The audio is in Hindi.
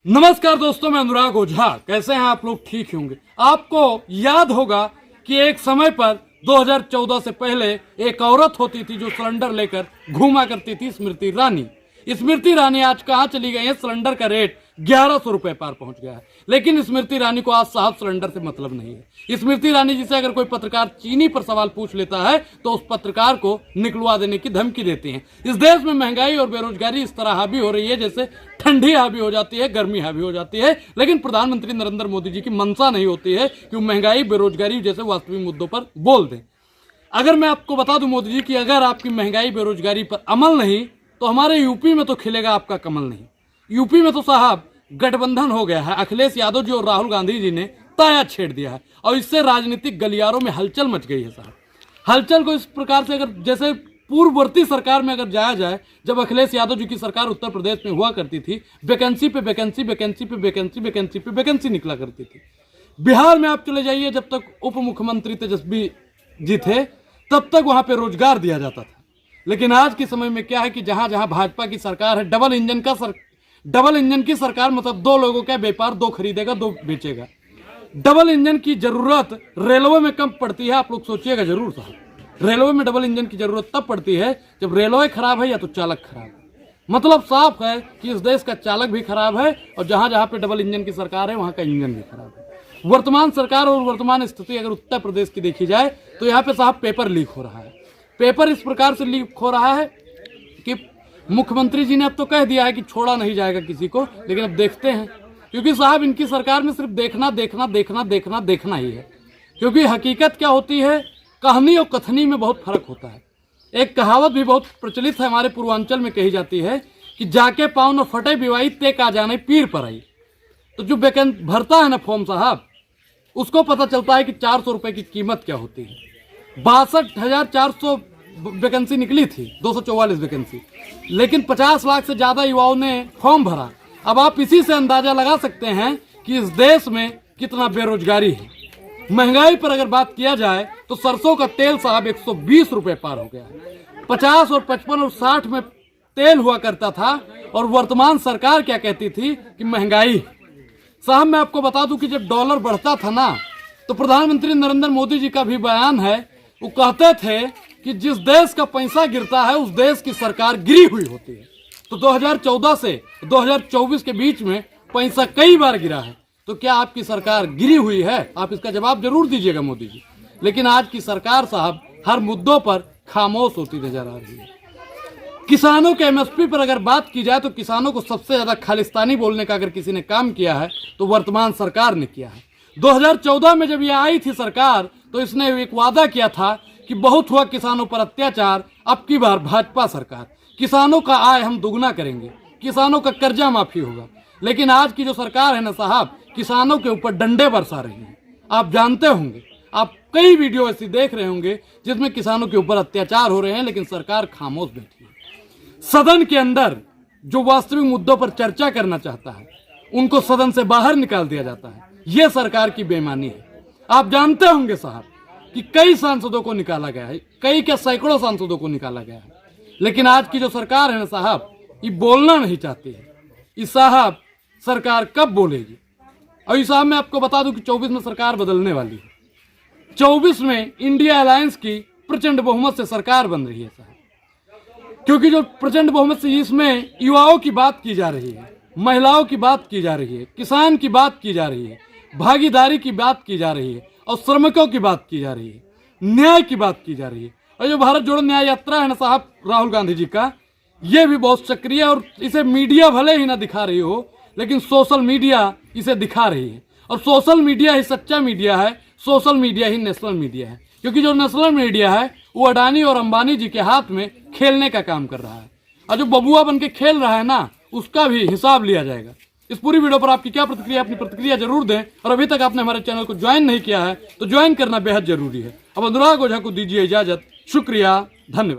नमस्कार दोस्तों, मैं अनुराग ओझा। कैसे हैं आप लोग? ठीक होंगे। आपको याद होगा कि एक समय पर 2014 से पहले एक औरत होती थी जो सिलेंडर लेकर घूमा करती थी, स्मृति ईरानी। स्मृति ईरानी आज कहाँ चली गई है? सिलेंडर का रेट 1100 रुपए पार पहुंच गया है। लेकिन स्मृति ईरानी को आज साहब सिलेंडर से मतलब नहीं है। स्मृति ईरानी जी से अगर कोई पत्रकार चीनी पर सवाल पूछ लेता है तो उस पत्रकार को निकलवा देने की धमकी देती हैं। इस देश में महंगाई और बेरोजगारी इस तरह हावी हो रही है जैसे ठंडी हावी हो जाती है, गर्मी हावी हो जाती है। लेकिन प्रधानमंत्री नरेंद्र मोदी जी की मंशा नहीं होती है कि वो महंगाई बेरोजगारी जैसे वास्तविक मुद्दों पर बोल दें। अगर मैं आपको बता दूं मोदी जी की अगर आपकी महंगाई बेरोजगारी पर अमल नहीं तो हमारे यूपी में तो खिलेगा आपका कमल नहीं। यूपी में तो साहब गठबंधन हो गया है। अखिलेश यादव जी और राहुल गांधी जी ने ताया छेड़ दिया है और इससे राजनीतिक गलियारों में हलचल मच गई है साहब। हलचल को इस प्रकार से अगर जैसे पूर्ववर्ती सरकार में अगर जाया जाए, जब अखिलेश यादव जी की सरकार उत्तर प्रदेश में हुआ करती थी, वैकेंसी पे वैकेंसी वैकेंसी पे वैकेंसी वैकेंसी पे वैकेंसी निकला करती थी। बिहार में आप चले जाइए, जब तक उप मुख्यमंत्री तेजस्वी जी थे तब तक वहां पे रोजगार दिया जाता था। लेकिन आज के समय में क्या है कि जहां जहां भाजपा की सरकार है, डबल इंजन की सरकार, मतलब दो लोगों का व्यापार, दो खरीदेगा दो बेचेगा। डबल इंजन की जरूरत रेलवे में कम पड़ती है। आप लोग सोचिएगा जरूर साहब, रेलवे में डबल इंजन की जरूरत तब पड़ती है जब रेलवे खराब है या तो चालक खराब है। मतलब साफ है कि इस देश का चालक भी खराब है और जहां जहां पे डबल इंजन की सरकार है वहां का इंजन भी खराब है। वर्तमान सरकार और वर्तमान स्थिति अगर उत्तर प्रदेश की देखी जाए तो यहाँ पे साहब पेपर लीक हो रहा है। पेपर इस प्रकार से लीक हो रहा है कि मुख्यमंत्री जी ने अब तो कह दिया है कि छोड़ा नहीं जाएगा किसी को, लेकिन अब देखते हैं। क्योंकि साहब इनकी सरकार में सिर्फ देखना देखना देखना देखना देखना ही है। क्योंकि हकीकत क्या होती है, कहानी और कथनी में बहुत फर्क होता है। एक कहावत भी बहुत प्रचलित है हमारे पूर्वांचल में, कही जाती है कि जाके पाँव न फटे बिवाई ते का जाने पीर पर आई। तो जो वैकेंट भरता है ना फॉर्म साहब, उसको पता चलता है कि 400 रुपए की कीमत क्या होती है। 62,400 वैकेंसी निकली थी, 244 वैकेंसी, लेकिन 50 लाख से ज्यादा युवाओं ने फॉर्म भरा। अब आप इसी से अंदाजा लगा सकते हैं कि इस देश में कितना बेरोजगारी है। महंगाई पर अगर बात किया जाए तो सरसों का तेल साहब 120 रुपए पार हो गया है। 50 और 55 और 60 में तेल हुआ करता था और वर्तमान सरकार क्या कहती थी कि महंगाई। साहब मैं आपको बता दूं कि जब डॉलर बढ़ता था ना तो प्रधानमंत्री नरेंद्र मोदी जी का भी बयान है, वो कहते थे कि जिस देश का पैसा गिरता है उस देश की सरकार गिरी हुई होती है। तो 2014 से 2024 के बीच में पैसा कई बार गिरा है। तो क्या आपकी सरकार गिरी हुई है? आप इसका जवाब जरूर दीजिएगा मोदी जी। लेकिन आज की सरकार साहब हर मुद्दों पर खामोश होती नजर आ रही है। किसानों के एमएसपी पर अगर बात की जाए तो किसानों को सबसे ज्यादा खालिस्तानी बोलने का अगर किसी ने काम किया है तो वर्तमान सरकार ने किया है। 2014 में जब ये आई थी सरकार तो इसने एक वादा किया था कि बहुत हुआ किसानों पर अत्याचार, अब की बार भाजपा सरकार किसानों का आय हम दुगना करेंगे, किसानों का कर्जा माफी होगा। लेकिन आज की जो सरकार है ना साहब, किसानों के ऊपर डंडे बरसा रही है। आप जानते होंगे, आप कई वीडियो ऐसी देख रहे होंगे जिसमें किसानों के ऊपर अत्याचार हो रहे हैं, लेकिन सरकार खामोश बैठी है। सदन के अंदर जो वास्तविक मुद्दों पर चर्चा करना चाहता है उनको सदन से बाहर निकाल दिया जाता है। यह सरकार की बेईमानी है। आप जानते होंगे साहब कि कई सांसदों को निकाला गया है, कई क्या सैकड़ों सांसदों को निकाला गया है। लेकिन आज की जो सरकार है ना साहब, ये बोलना नहीं चाहती है। ये साहब सरकार कब बोलेगी? और ये साहब मैं आपको बता दूं कि 24 में सरकार बदलने वाली है। 24 में इंडिया अलायंस की प्रचंड बहुमत से सरकार बन रही है साहब। क्योंकि जो प्रचंड बहुमत से इसमें युवाओं की बात की जा रही है, महिलाओं की बात की जा रही है, किसान की बात की जा रही है, भागीदारी की बात की जा रही है और श्रमिकों की बात की जा रही है, न्याय की बात की जा रही है। और जो भारत जोड़ो न्याय यात्रा है ना साहब राहुल गांधी जी का, ये भी बहुत सक्रिय है और इसे मीडिया भले ही ना दिखा रही हो लेकिन सोशल मीडिया इसे दिखा रही है। और सोशल मीडिया ही सच्चा मीडिया है, सोशल मीडिया ही नेशनल मीडिया है। क्योंकि जो नेशनल मीडिया है वो अडानी और अंबानी जी के हाथ में खेलने का काम कर रहा है और जो बबुआ बन के खेल रहा है ना उसका भी हिसाब लिया जाएगा। इस पूरी वीडियो पर आपकी क्या प्रतिक्रिया, अपनी प्रतिक्रिया जरूर दें। और अभी तक आपने हमारे चैनल को ज्वाइन नहीं किया है तो ज्वाइन करना बेहद जरूरी है। अब अनुराग ओझा को दीजिए इजाजत। शुक्रिया, धन्यवाद।